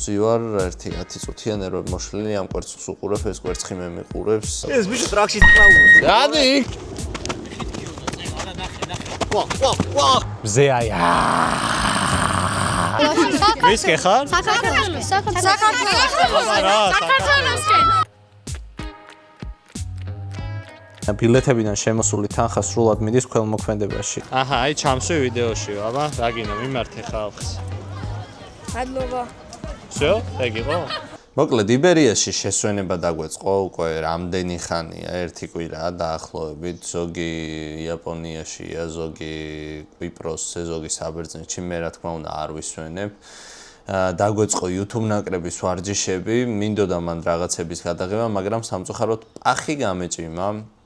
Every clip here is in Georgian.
ვზივარ ერთი 10 წუთია ნერვები მოშლილი ამ კვერცხს უყურებ ეს კვერცხი მე მიყურებს ეს ბიჭო ტრაქში წაუვოს გადი ვა მზეაია ვის გეხარ ბილეთებიდან შემოსული თანხა სრულად მიდის ქველმოქმედებაში. აჰა, აი ჩამსვი ვიდეოში, აბა, დაგინო მიმართე ხალხს. ადლობა. всё, ეგ იყო? მოკლედ იბერიაში შესვენება დაგვეწყო უკვე რამდენი ხანია, ერთი კვირაა დაახლოებით, ზოგი იაპონიაშია, ზოგი კვიპროსზე, ზოგი საბერძნეთში, მე რა თქმა უნდა არ ვისვენებ. დაგვეწყო YouTube ნაკრების ვარჯიშები, მინდოდა მან რაღაცების გადაღება, მაგრამ სამწუხაროდ პახი გამეჭიმა.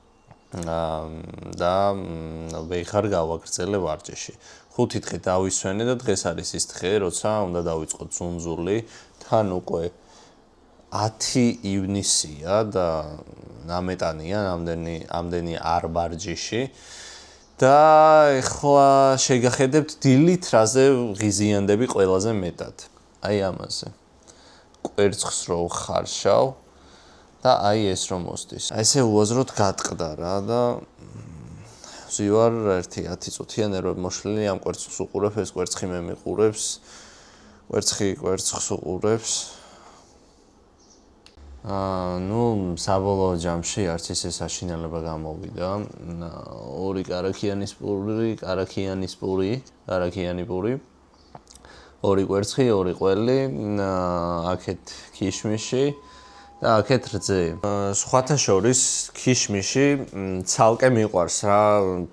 და ვეღარ გავაგრძელე ვარჯიში. 5 დღე დავისვენე და დღეს არის ის დღე, როცა უნდა დავიწყოთ ზუნზული. თან უკვე 10 ივნისია და ნამეტანია, ამდენი არ ვარჯიში. და ეხლა შეგახედებთ დილით რაზე ღიზიანდები ყველაზე მეტად. აი ამაზე. კვერცხს რო ხარშავ და აი ეს რომ მოსდის. აი ესე უაზროდ გატყდა რა და ვზივარ ერთი 10 წუთია ნერვები მოშლილი ამ კვერცხს უყურებ, ეს კვერცხი მე მიყურებს. კვერცხს უყურებს. ნუ საბოლოო ჯამში არც ისე საშინელება გამოვიდა. ორი კარაქიანის პური. ორი კვერცხი, ორი ყველი, აქეთ ქიშმიში. და აქეთ რძე. სხვათა შორის ქიშმიში ცალკე მიყვარს რა,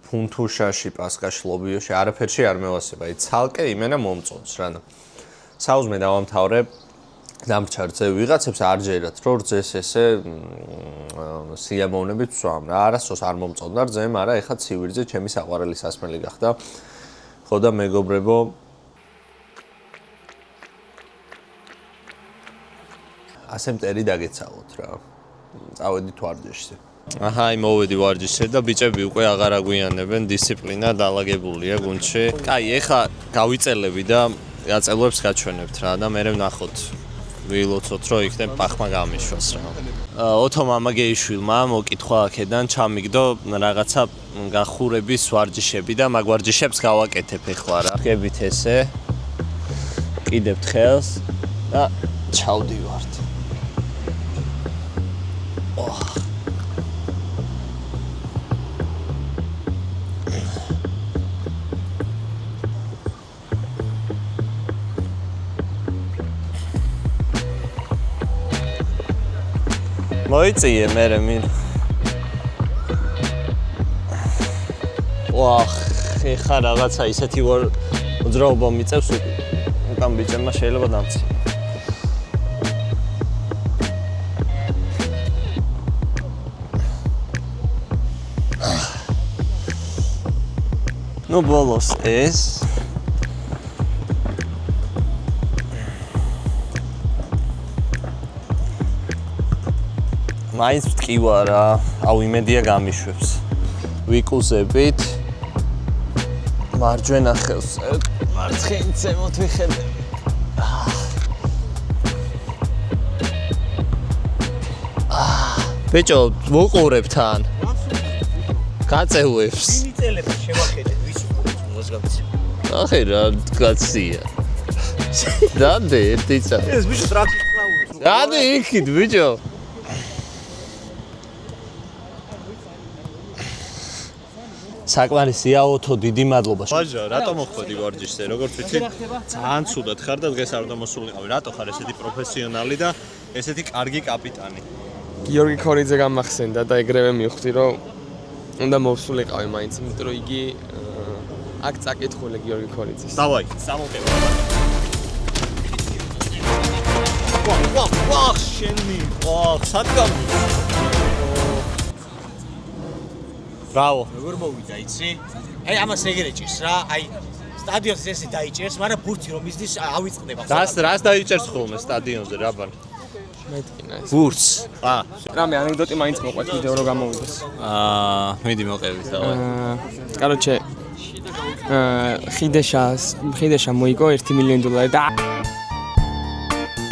ფუნთუშაში, პასკაში, ლობიოში, არაფერში არ მევასება. აი ცალკე იმენა მომწონს რა. საუზმე დავამთავრე დამრჩა რძე ვიღაცებს არ ჯერათ, რომ რძეს ესე სიამოვნებით ვსვამ რა. არასდროს არ მომწონდა რძე, მაგრამ ეხლა ცივი ჩემი საყვარელი სასმელი გახდა. ხო და მეგობრებო ასე მტერი დაგეცალოთ რა. წავედით ვარჯიშზე. აჰა, აი მოვედი ვარჯიშზე და ბიჭები უკვე აღარ აგვიანებენ, დისციპლინა დაალაგებულია გუნდში. კაი, ეხლა გავიწელები და გაწელვებს გაჩვენებთ რა და მე ვნახოთ. ვილოცოთ რომ იქნებ პახმა გამიშვას რა. ოთო მამაგეიშვილმა მოკითხვა აქედან ჩამიგდო რაღაცა გახურების ვარჯიშები და მაგ ვარჯიშებს გავაკეთებ ეხლა რა. გებით ესე. კიდევთ ხელს და ჩავდივართ. მოიწიე მერე მინ. ხა რაღაცა ისეთი მოძრაობა მიწევს უკან ბიჭებმა შეიძლება დამცი. ნუ ბოლოს ეს მაინც ვტკივა რა, აუ იმედია გამიშვებს. ვიკუზებით მარჯვენა ხელს მარცხენით ზემოთ ვიხედები. ბიჭო, ვუყურებ თან. გაწევებს. მინიწელება შევახედეთ, ვის უყურებს მოსგავსი. ახი რა კაცია. დადე ერთი წა. ეს ბიჭო ტრაქში წაუვოს. დადი იქით ბიჭო. საკმარისია ოთო, დიდი მადლობა. ვაჟა, რატო მოხვედი ვარჯიშზე? როგორც ვიცი, ძალიან ცუდად ხარ და დღეს არ უნდა მოსულიყავი. რატო ხარ ესეთი პროფესიონალი და ესეთი კარგი კაპიტანი? გიორგი ქორიძე გამახსენდა და ეგრევე მივხვდი, რომ უნდა მოვსულიყავი მაინც, იმიტომ რომ იგი აქ წაკითხული გიორგი ქორიძის. დავაი, სამოკევა. ვა, შენი. სადგამ. ბრავო. როგორ მოვიდა, იცი? აი ამას ეგრე ჭირს რა, აი სტადიონზე ესე დაიჭერს, მაგრამ ბურთი რომ მისდის ავიწყდება. რას დაიჭერს ხოლმე სტადიონზე რაბან? მეტყინა ეს. ბურთს. რამე ანეკდოტი მაინც მოყვეთ ვიდეო რო გამოვიდეს. მიდი მოყევით, დავაი. короче, ხიდეშა მოიგო $1 მილიონ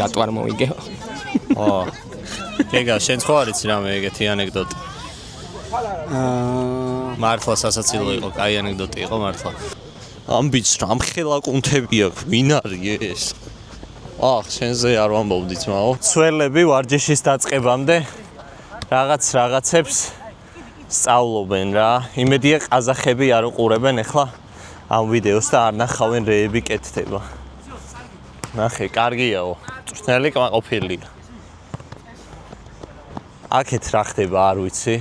და რატო არ მოვიგეო? გეგა, შენ ხო არ იცი რამე ეგეთი ანეკდოტი? მართლა სასაცილო იყო, კაი ანეკდოტი იყო მართლა. ამ ბიჭს რამ ხელაკუნთები აქვს, ვინ არის ეს? შენზე არ ვამბობდით, მაო. ცველები ვარჯიშის დაწყებამდე რაღაცებს სწავლობენ რა. იმედია ყაზახები არ უყურებენ ახლა ამ ვიდეოს და არ ნახავენ რეები კეთდება. ნახე, კარგიაო. წვრთნელი კმაყოფილია. აქეთ რა ხდება არ ვიცი.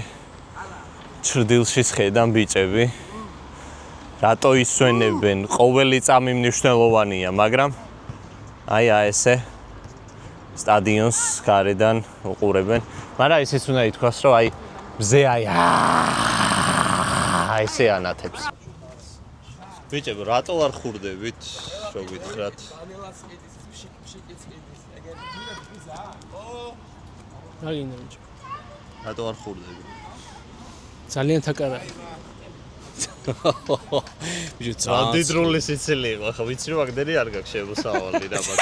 ჩრდილში ხედან ბიჭები. რატო ისვენებენ? ყოველი წამი მნიშვნელოვანია, მაგრამ აი ესე სტადიონს გარედან უყურებენ. მაგრამ ისიც უნდა ითქვას, რომ აი მზე აი ესე ანათებს. ბიჭებო, რატო არ ხურდებით? რო გითხრათ. რაგინდა ბიჭო? რატო არ ხურდები? ძალიან თაკარაა. ბიჭო, ამდიდრული სიცილი იყო, ხო ვიცი რომ აგდერი არ გაქვს შემოსავალი რაბად.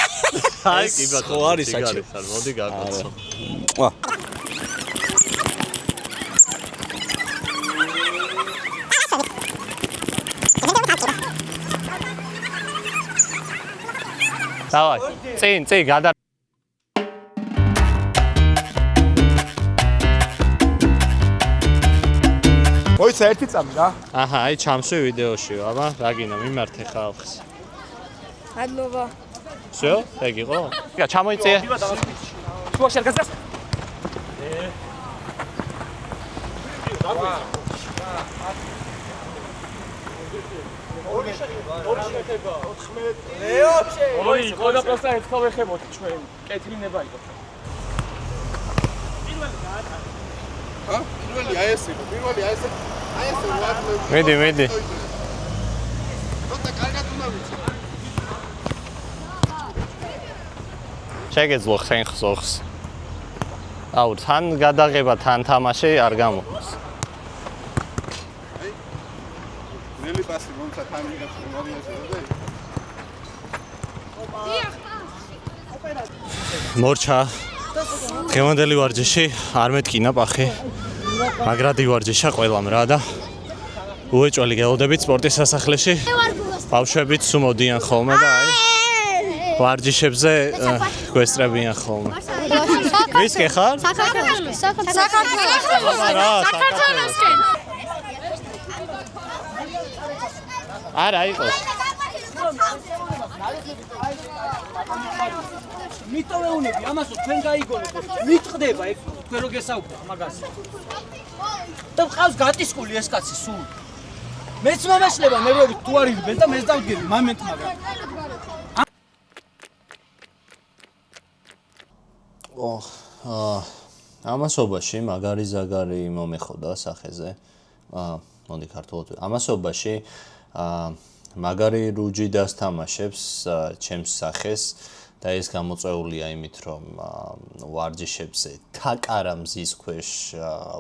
აი, კი ბატონო, ხო არის საჭირო. მოდი გაგაცო. დავაი, წინ, გადა მოიცა ერთი წამი რა. აჰა, აი ჩამსვი ვიდეოში, აბა, რა გინდა მიმართე ხალხს. Adlova. всё, ეგ იყო? გა ჩამოიწია. თუ აღარ გასწრას. ორი ყოდა პროსტა ერთხელ ვეხებოდი ჩვენ. კეთრინება იყო. პირველი აი ეს იყო. პირველი აი ეს მიდი. როცა კარგად უნდა ვიცი. შეგეძლო ხენ ხსოხს. აუ, თან გადაღება, თან თამაში არ გამოდის. ნელი პასი მომცა თან მიგაჩვენ მოდიასე და მორჩა დღევანდელი ვარჯიში არ მეტკინა პახი მაგრადი ვარჯიშა ყველამ რა და უეჭველი გელოდებით სპორტის სასახლეში ბავშვებიც სულ მოდიან ხოლმე და აი ვარჯიშებზე გვესწრებიან ხოლმე ვის გეხარ? საქართველოსკენ არა იყოს მიტოვეუნები ამასო თქვენ გაიგონებთ მიტყდება ეგ თქვენ რო გესაუბრეთ მაგას და ყავს გატისკული ეს კაცი სულ მეც მომეშლება ნერვები თუ არ იღბენ და მეც დავდგები მომენტ მაგრამ ამასობაში მაგარი ზაგარი მომეხოდა სახეზე მოდი ქართულად ამასობაში მაგარი რუჯი დასთამაშებს ჩემს სახეს და ეს გამოწვეულია იმით რომ ვარჯიშებზე თაკარა მზის ქვეშ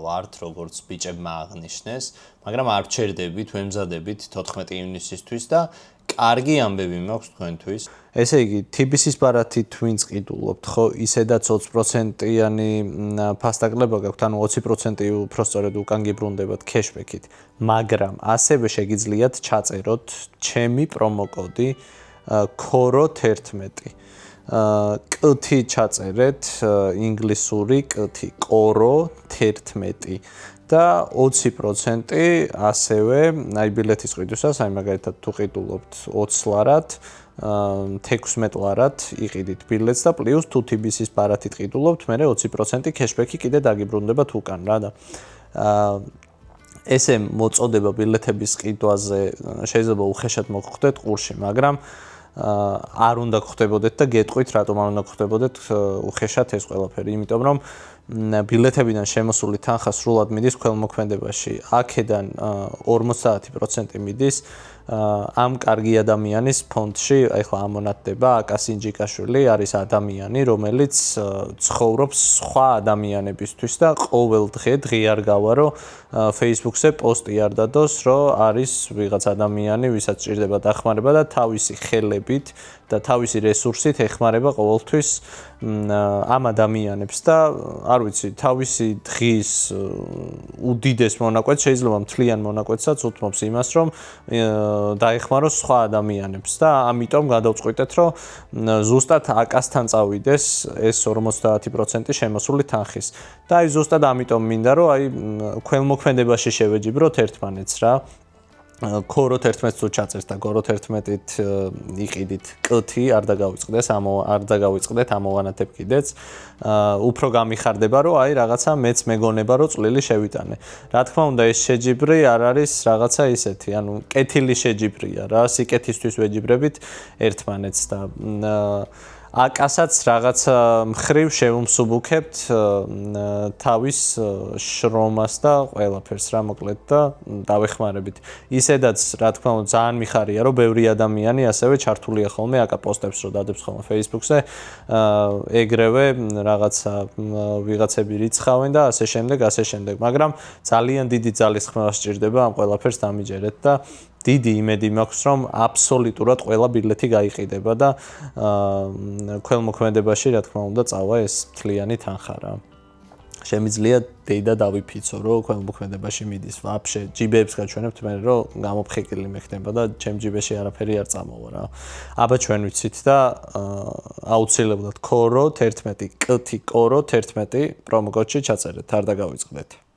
ვართ როგორც ბიჭებმა აღნიშნეს მაგრამ არ ვჩერდებით ვემზადებით 14 ივნისისთვის და კარგი ამბები მაქვს თქვენთვის ესე იგი TBC-ის ბარათით ვინც ყიდულობთ ხო ისედაც 20%-იანი ფასტაკლება გაქვთ ანუ 20% უფრო სწორედ უკან გიბრუნდებათ cashback-ით მაგრამ ასევე შეგიძლიათ ჩაწეროთ ჩემი პრომოკოდი KORO11 კთი ჩაწერეთ ინგლისური კთი KORO11 და 20% ასევე აი ბილეთის ყიდვისას აი მაგალითად თუ ყიდულობთ 20 ლარად 16 ლარად იყიდით ბილეთს და პლუს თუ TBC-ის ბარათით ყიდულობთ მე 20% cashback-ი კიდე დაგიბრუნდებათ უკან რა და ესე მოწოდება ბილეთების ყიდვაზე შეიძლება უხეშად მოგხვდეთ ყურში მაგრამ არ უნდა გხვდებოდეთ და გეტყვით რატომ არ უნდა გხვდებოდეთ უხეშად ეს ყველაფერი იმიტომ რომ ბილეთებიდან შემოსული თანხა სრულად მიდის ქველმოქმედებაში. აქედან 50% მიდის ამ კარგი ადამიანის ფონდში, ახლა ამონათდება აკასინჯიკაშვილი არის ადამიანი, რომელიც ცხოვრობს სხვა ადამიანებისთვის და ყოველ დღე არ გავარო Facebook-ზე პოსტი არ დადოს, რომ არის ვიღაც ადამიანი, ვისაც სჭირდება დახმარება და თავისი ხელებით და თავისი რესურსით ეხმარება ყოველთვის ამ ადამიანებს და არ ვიცი, თავისი დღის უდიდეს მონაკვეთს შეიძლება მთლიან მონაკვეთსაც უთმობს იმას, რომ დაეხმაროს სხვა ადამიანებს და ამიტომ გადავწყვიტეთ, რომ ზუსტად აკასთან წავიდეს ეს 50% შემოსული თანხის. და აი ზუსტად ამიტომ მინდა, რომ აი ქველმოქმედებაში შევეჯიბროთ ერთმანეთს რა. ქოროთ 11-ს თუ ჩაწერს და ქოროთ 11-ით იყიდით კ-თი არ დაგავიწყდეთ ამოვანათებ კიდეც უფრო გამიხარდება რომ აი რაღაცა მეც მეგონება რომ წვლილი შევიტანე. რა თქმა უნდა ეს შეჯიბრი არ არის რაღაცა ისეთი, ანუ კეთილი შეჯიბრია რა, სიკეთისთვის ვეჯიბრებით ერთმანეთს და აკასაც რაღაცა მხრივ შევუმსუბუქებთ თავის შრომას და ყველაფერს რა მოკლედ და დავეხმარებით. ისედაც რა თქმა უნდა ძალიან მიხარია რომ ბევრი ადამიანი ასევე ჩართულია ხოლმე აკა პოსტებს რომ დადებს ხოლმე Facebook-ზე ეგრევე რაღაცა ვიღაცები რიცხავენ და ასე შემდეგ, მაგრამ ძალიან დიდი ძალისხმევა სჭირდება ამ ყველაფერს დამიჯერეთ და დიდი იმედი მაქვს რომ აბსოლუტურად ყველა ბილეთი გაიყიდება და ქველმოქმედებაში რა თქმა უნდა წავა ეს მთლიანი თანხა რა. შემიძლია დედა დავიფიცო რომ ქველმოქმედებაში მიდის ვაფშე ჯიბეებს გაჩვენებთ მე რომ გამოფხეკილი მექნება და ჩემ ჯიბეში არაფერი არ წამოვა რა. აბა ჩვენ ვიცით და აუცილებლად ქოროთ 11 კ-თი კოროთ 11 პრომო კოდში ჩაწერეთ არ დაგავიწყდეთ.